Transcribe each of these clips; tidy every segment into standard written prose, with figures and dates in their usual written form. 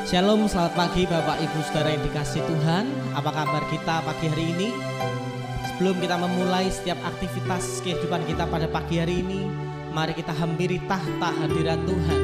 Shalom, selamat pagi Bapak Ibu Saudara yang dikasihi Tuhan. Apa kabar kita pagi hari ini? Sebelum kita memulai setiap aktivitas kehidupan kita pada pagi hari ini, mari kita hampiri tahta hadirat Tuhan.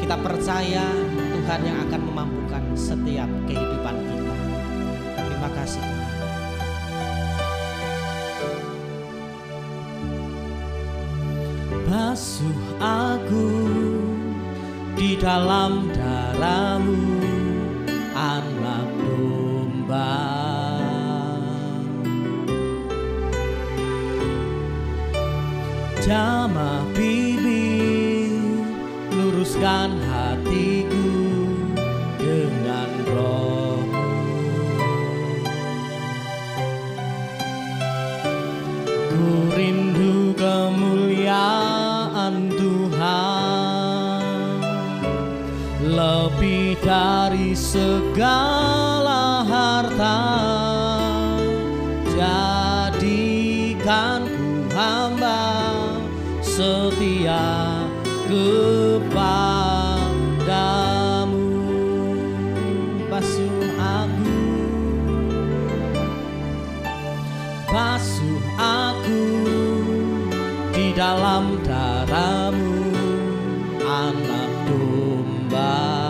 Kita percaya Tuhan yang akan memampukan setiap kehidupan kita. Terima kasih Tuhan. Basuh aku di dalam darah-Mu, anak domba. Jamah bibir, luruskan hatiku dengan Roh-Mu. Ku rindu kemuliaan Tuhan, lebih dari segala harta. Jadikan ku hamba setia kepadamu. Basuh aku di dalam darah-Mu, anak domba.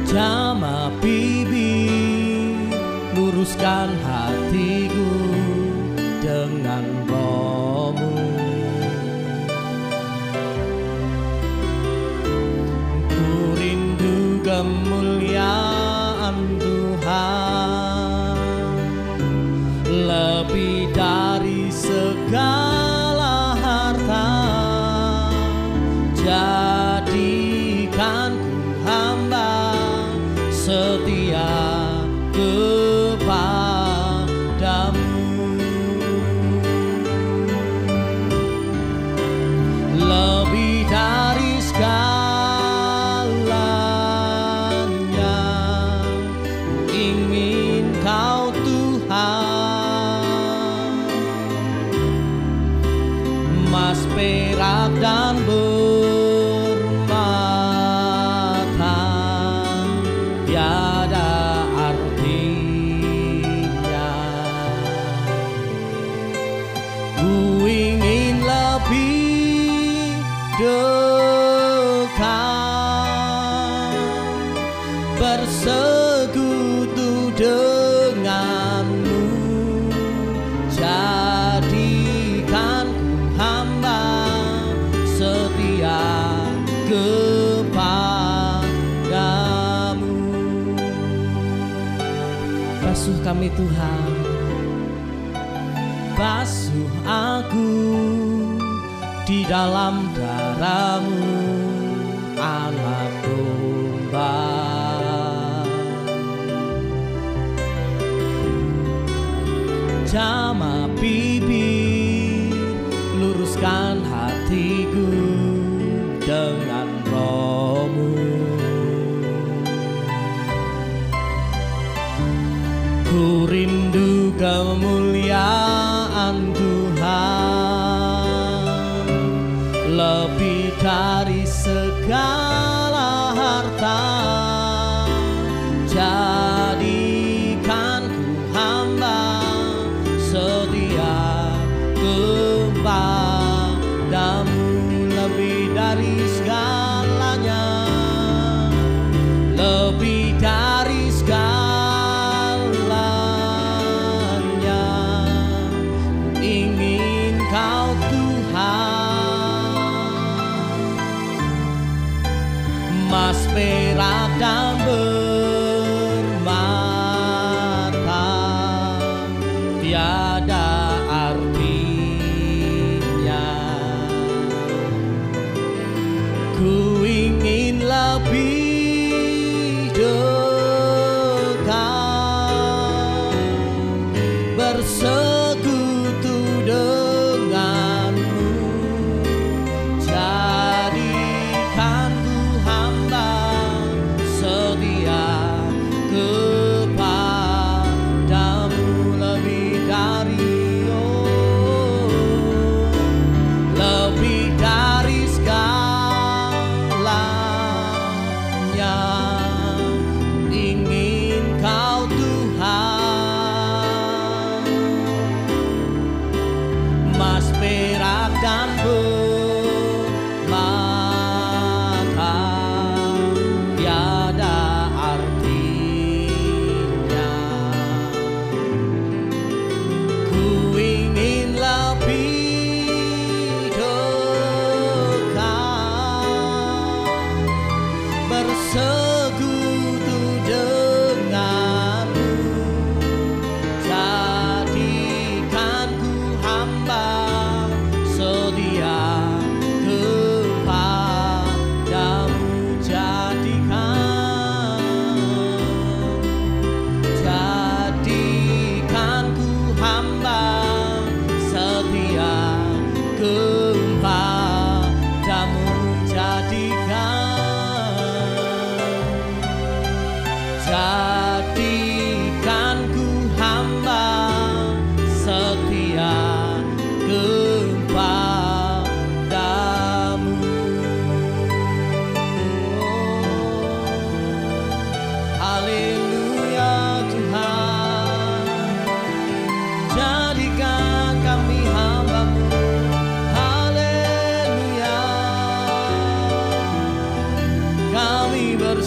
Jamah bibir, luruskan hatiku dengan Roh-Mu. Ku rindu kemuliaan Tuhan, lebih dari segala harta. Jadikan ku hamba setia kepadamu, lebih dari segalanya. Ingin Kau Tuhan, emas, perak dan permata tiada artinya. Ku ingin lebih dekat, bersekutu dengan-Mu. Jadikan ku hamba setia kepadamu. Basuh kami Tuhan, basuh aku di dalam darah-Mu, anak domba. Jamah bibir, luruskan hatiku dengan Roh-Mu. Ku rindu kemuliaan Tuhan, lebih dari segala harta. Jadikan ku hamba setia kepadamu, lebih dari segalanya, lebih dari segalanya. Ingin Kau Tuhan, emas, perak dan permata tiada artinya. Ku ingin lebih dekat, bersekutu dengan-Mu. Jadikan ku hamba setia kepadamu, lebih dari lebih dari segala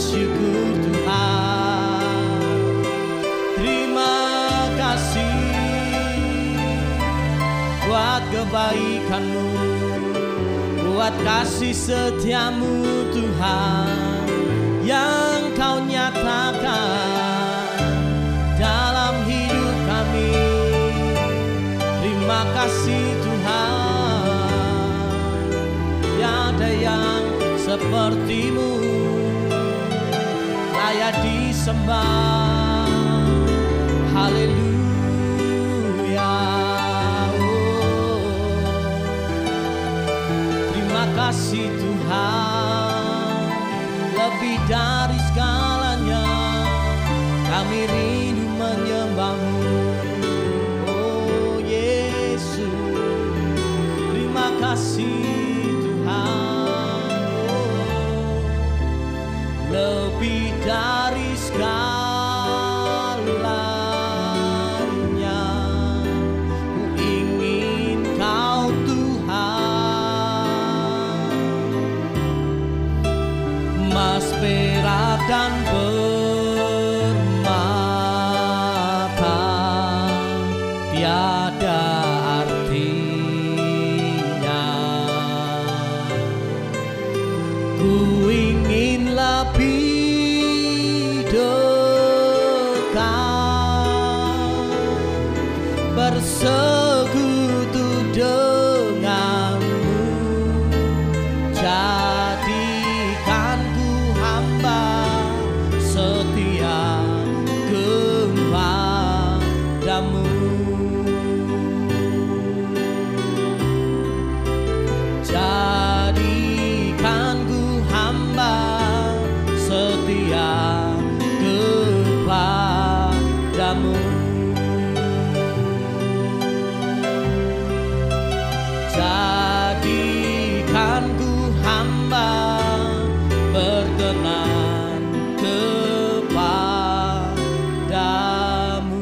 bersyukur Tuhan. Terima kasih buat kebaikan-Mu, buat kasih setia-Mu Tuhan yang Kau nyatakan dalam hidup kami. Terima kasih Tuhan, tiada yang seperti-Mu, layak disembah. Haleluya. Terima kasih Tuhan, lebih dari segalanya kami rindu menyembah-Mu. Oh Yesus, terima kasih Tuhan. Oh, lebih dari segalanya ku ingin Kau Tuhan. Emas, perak dan permata tiada artinya. Ku ingin lebih dekat bersekutu dengan-Mu. Jadikan ku hamba setia kepada-Mu. Jadikan ku hamba setia kepada-Mu. Jadikan ku hamba berkenan kepadamu.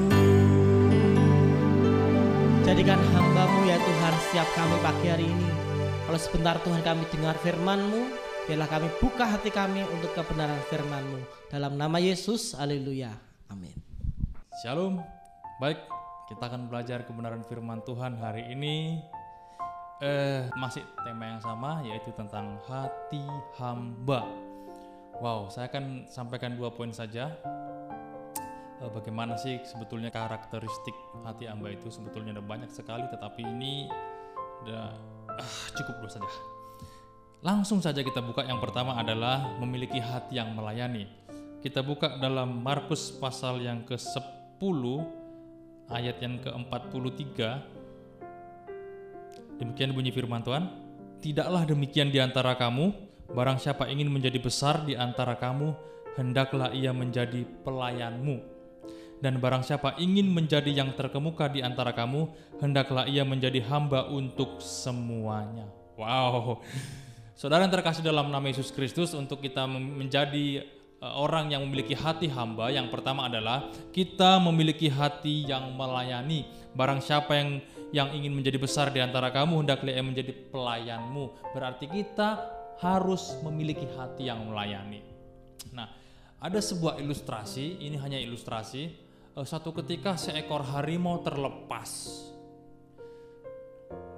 Jadikan hamba-Mu ya Tuhan setiap kami pagi hari ini. Kalau sebentar Tuhan kami dengar firman-Mu, biarlah kami buka hati kami untuk kebenaran firman-Mu. Dalam nama Yesus, haleluya, amin. Shalom. Baik, kita akan belajar kebenaran firman Tuhan hari ini. Masih tema yang sama, yaitu tentang hati hamba. Wow, saya akan sampaikan 2 poin saja. Bagaimana sih sebetulnya karakteristik hati hamba itu? Sebetulnya ada banyak sekali, tetapi ini cukup dulu saja. Langsung saja kita buka. Yang pertama adalah memiliki hati yang melayani. Kita buka dalam Markus pasal yang ke-10 ayat yang ke-43. Demikian bunyi firman Tuhan. Tidaklah demikian di antara kamu, barang siapa ingin menjadi besar di antara kamu, hendaklah ia menjadi pelayanmu. Dan barang siapa ingin menjadi yang terkemuka di antara kamu, hendaklah ia menjadi hamba untuk semuanya. Wow. Saudara yang terkasih dalam nama Yesus Kristus, untuk kita menjadi orang yang memiliki hati hamba, yang pertama adalah kita memiliki hati yang melayani. Barang siapa yang ingin menjadi besar di antara kamu, hendaklah ia menjadi pelayanmu. Berarti kita harus memiliki hati yang melayani. Nah, ada sebuah ilustrasi, ini hanya ilustrasi. Satu ketika seekor harimau terlepas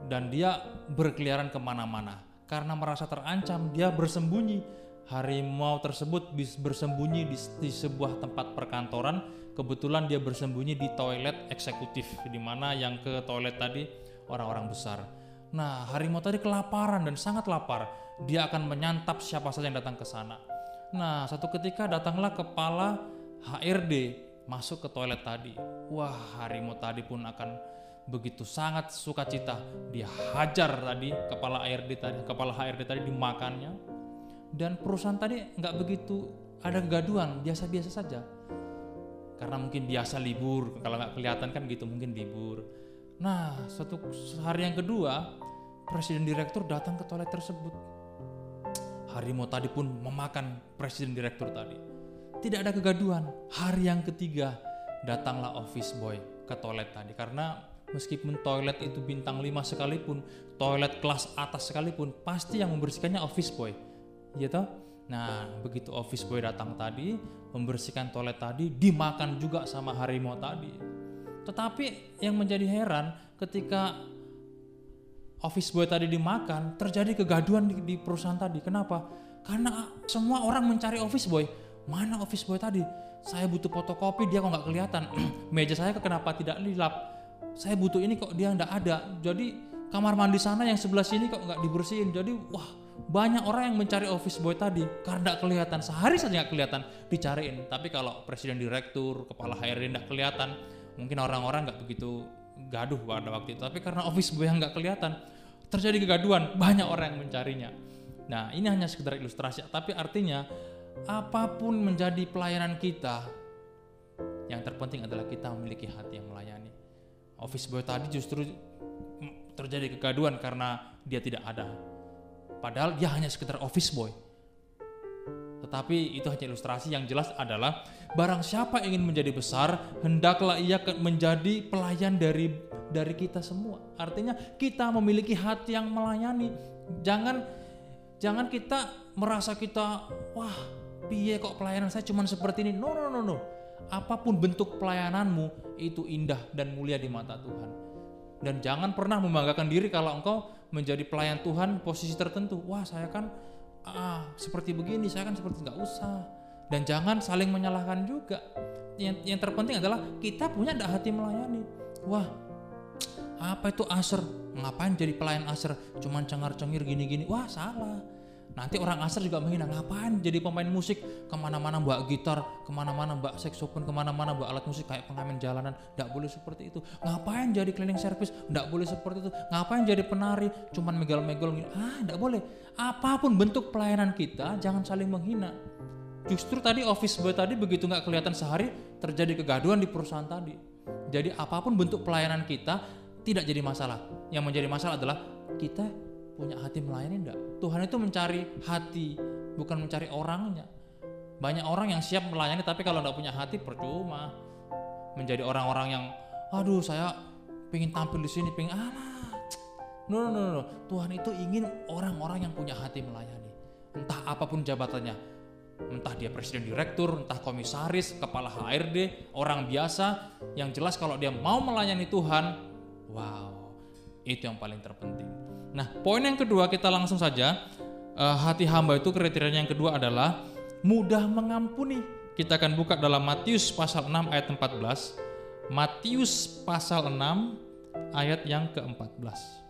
dan dia berkeliaran kemana-mana. Karena merasa terancam, dia bersembunyi. Harimau tersebut bersembunyi di sebuah tempat perkantoran. Kebetulan dia bersembunyi di toilet eksekutif, di mana yang ke toilet tadi orang-orang besar. Nah, harimau tadi kelaparan dan sangat lapar. Dia akan menyantap siapa saja yang datang ke sana. Nah, satu ketika datanglah kepala HRD masuk ke toilet tadi. Wah, harimau tadi pun akan begitu sangat sukacita. Dia hajar tadi kepala HRD tadi dimakannya. Dan perusahaan tadi nggak begitu ada kegaduhan, biasa-biasa saja. Karena mungkin biasa libur, kalau nggak kelihatan kan gitu, mungkin libur. Nah, suatu hari yang kedua, presiden direktur datang ke toilet tersebut. Harimau tadi pun memakan presiden direktur tadi. Tidak ada kegaduhan. Hari yang ketiga, datanglah office boy ke toilet tadi. Karena meskipun toilet itu bintang 5 sekalipun, toilet kelas atas sekalipun, pasti yang membersihkannya office boy. Ya toh? Nah, begitu office boy datang tadi, membersihkan toilet tadi, dimakan juga sama harimau tadi. Tetapi yang menjadi heran ketika office boy tadi dimakan, terjadi kegaduhan di perusahaan tadi. Kenapa? Karena semua orang mencari office boy. Mana office boy tadi? Saya butuh fotokopi, dia kok nggak kelihatan. Meja saya kenapa tidak dilap? Saya butuh ini kok dia nggak ada. Jadi kamar mandi sana yang sebelah sini kok nggak dibersihin. Jadi banyak orang yang mencari office boy tadi karena nggak kelihatan. Sehari saja nggak kelihatan, dicariin. Tapi kalau presiden direktur, kepala HRD nggak kelihatan, mungkin orang-orang nggak begitu gaduh pada waktu itu. Tapi karena office boy yang nggak kelihatan, terjadi kegaduhan, banyak orang yang mencarinya. Nah, ini hanya sekedar ilustrasi, tapi artinya apapun menjadi pelayanan kita, yang terpenting adalah kita memiliki hati yang melayani. Office boy tadi justru terjadi kegaduhan karena dia tidak ada. Padahal dia hanya sekedar office boy. Tetapi itu hanya ilustrasi, yang jelas adalah barang siapa ingin menjadi besar, hendaklah ia menjadi pelayan dari kita semua. Artinya kita memiliki hati yang melayani. Jangan kita merasa kita, wah piye kok pelayanan saya cuma seperti ini. No. Apapun bentuk pelayananmu itu indah dan mulia di mata Tuhan. Dan jangan pernah membanggakan diri kalau engkau menjadi pelayan Tuhan posisi tertentu. Wah saya kan seperti begini, saya kan seperti nggak usah. Dan jangan saling menyalahkan juga. Yang terpenting adalah kita punya hati melayani. Wah apa itu usher? Ngapain jadi pelayan usher? Cuman cengar-cengir gini-gini. Wah salah. Nanti orang usher juga menghina. Ngapain jadi pemain musik? Kemana-mana bawa gitar, kemana-mana bawa saxophone, kemana-mana bawa alat musik kayak pengamen jalanan. Nggak boleh seperti itu. Ngapain jadi cleaning service? Nggak boleh seperti itu. Ngapain jadi penari? Cuman megol-megol gini. Nggak boleh. Apapun bentuk pelayanan kita, jangan saling menghina. Justru tadi office boy tadi begitu nggak kelihatan sehari, terjadi kegaduhan di perusahaan tadi. Jadi apapun bentuk pelayanan kita tidak jadi masalah. Yang menjadi masalah adalah kita punya hati melayani enggak? Tuhan itu mencari hati, bukan mencari orangnya. Banyak orang yang siap melayani tapi kalau enggak punya hati percuma. Menjadi orang-orang yang aduh saya pengen tampil di sini, pengen No. Tuhan itu ingin orang-orang yang punya hati melayani. Entah apapun jabatannya. Entah dia presiden direktur, entah komisaris, kepala HRD, orang biasa, yang jelas kalau dia mau melayani Tuhan, wow, itu yang paling terpenting. Nah, poin yang kedua kita langsung saja. Hati hamba itu kriterianya yang kedua adalah mudah mengampuni. Kita akan buka dalam Matius pasal 6 ayat 14. Matius pasal 6 ayat yang ke-14.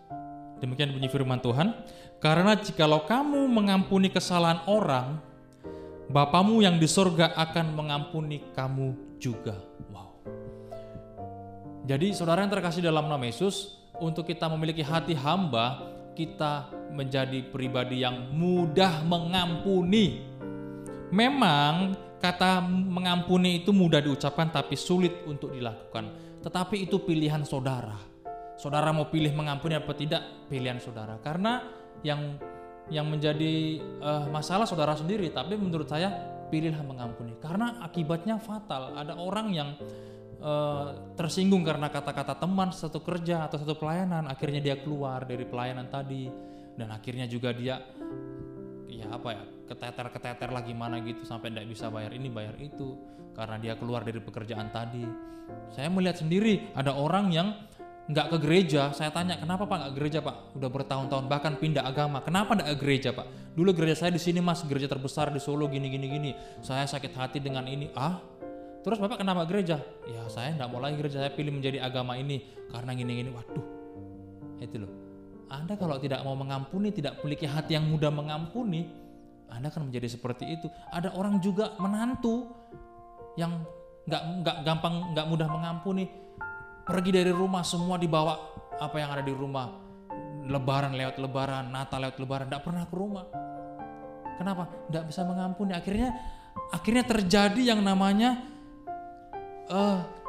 Demikian bunyi firman Tuhan. Karena jikalau kamu mengampuni kesalahan orang, Bapamu yang di sorga akan mengampuni kamu juga. Wow. Jadi saudara yang terkasih dalam nama Yesus, untuk kita memiliki hati hamba, kita menjadi pribadi yang mudah mengampuni. Memang kata mengampuni itu mudah diucapkan tapi sulit untuk dilakukan. Tetapi itu pilihan saudara. Saudara mau pilih mengampuni apa tidak, pilihan saudara. Karena yang menjadi masalah saudara sendiri, tapi menurut saya pilihlah mengampuni. Karena akibatnya fatal. Ada orang yang tersinggung karena kata-kata teman satu kerja atau satu pelayanan, akhirnya dia keluar dari pelayanan tadi, dan akhirnya juga dia keteter lah gimana gitu sampai tidak bisa bayar ini bayar itu karena dia keluar dari pekerjaan tadi. Saya melihat sendiri ada orang yang nggak ke gereja. Saya tanya, kenapa Pak nggak gereja Pak? Udah bertahun-tahun, bahkan pindah agama. Kenapa nggak ke gereja Pak? Dulu gereja saya di sini Mas, gereja terbesar di Solo gini. Saya sakit hati dengan ini. Terus Bapak kenapa gereja? Ya saya enggak mau lagi gereja, saya pilih menjadi agama ini karena gini. Waduh, itu loh. Anda kalau tidak mau mengampuni, tidak memiliki hati yang mudah mengampuni, Anda akan menjadi seperti itu. Ada orang juga menantu yang nggak mudah mengampuni. Pergi dari rumah semua dibawa apa yang ada di rumah. Lebaran lewat lebaran, Natal lewat lebaran, enggak pernah ke rumah. Kenapa? Enggak bisa mengampuni. Akhirnya terjadi yang namanya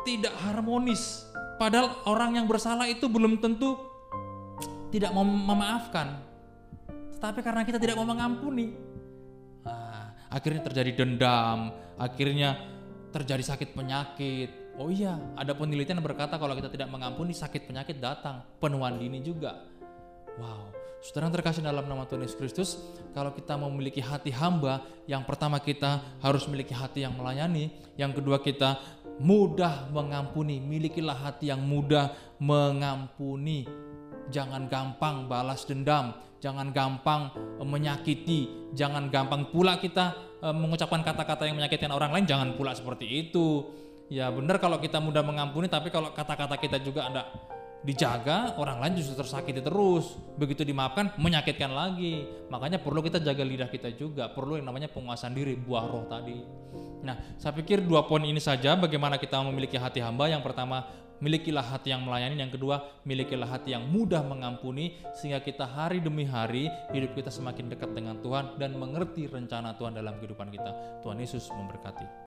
tidak harmonis. Padahal orang yang bersalah itu belum tentu tidak mau memaafkan, tetapi karena kita tidak mau mengampuni, akhirnya terjadi dendam, akhirnya terjadi sakit penyakit. Oh iya, ada penelitian yang berkata kalau kita tidak mengampuni, sakit penyakit datang, penuaan dini juga. Wow, saudara yang terkasih dalam nama Tuhan Yesus Kristus, kalau kita memiliki hati hamba, yang pertama kita harus memiliki hati yang melayani, yang kedua kita mudah mengampuni, milikilah hati yang mudah mengampuni. Jangan gampang balas dendam, jangan gampang menyakiti, jangan gampang pula kita mengucapkan kata-kata yang menyakitkan orang lain, jangan pula seperti itu. Ya benar kalau kita mudah mengampuni, tapi kalau kata-kata kita juga ada dijaga, orang lain justru tersakiti terus. Begitu dimaafkan, menyakitkan lagi. Makanya perlu kita jaga lidah kita juga, perlu yang namanya penguasaan diri, buah roh tadi. Nah, saya pikir 2 poin ini saja bagaimana kita memiliki hati hamba. Yang pertama, milikilah hati yang melayani. Yang kedua, milikilah hati yang mudah mengampuni, sehingga kita hari demi hari hidup kita semakin dekat dengan Tuhan dan mengerti rencana Tuhan dalam kehidupan kita. Tuhan Yesus memberkati.